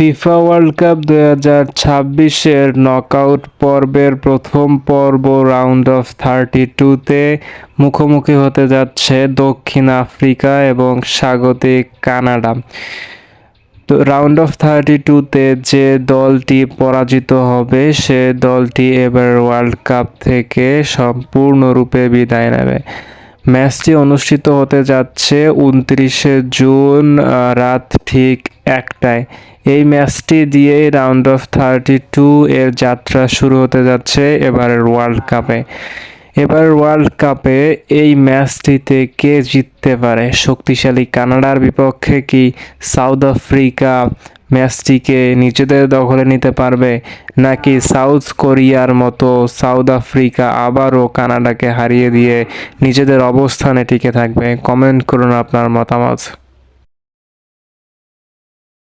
FIFA world cup 2026-এর knockout পর্বের প্রথম পর্ব রাউন্ড অফ 32-তে মুখোমুখি হতে যাচ্ছে দক্ষিণ আফ্রিকা এবং স্বাগতিক কানাডা। তো রাউন্ড অফ 32-তে যে দলটি পরাজিত হবে সে দলটি এবার ওয়ার্ল্ড কাপ থেকে সম্পূর্ণরূপে বিদায় নেবে। ম্যাচটি অনুষ্ঠিত হতে যাচ্ছে 29শে জুন রাত ঠিক 1টায়। এই ম্যাচটি দিয়েই রাউন্ড অফ 32 এর যাত্রা শুরু হতে যাচ্ছে এবারের ওয়ার্ল্ড কাপে। এবার ওয়ার্ল্ড কাপে এই ম্যাচটিতে কে জিততে পারে? শক্তিশালী কানাডার বিপক্ষে কি সাউথ আফ্রিকা ম্যাচটিকে নিজেদের দখলে নিতে পারবে, নাকি সাউথ কোরিয়ার মতো সাউথ আফ্রিকা আবারও কানাডাকে হারিয়ে দিয়ে নিজেদের অবস্থানে টিকে থাকবে? কমেন্ট করুন আপনার মতামত।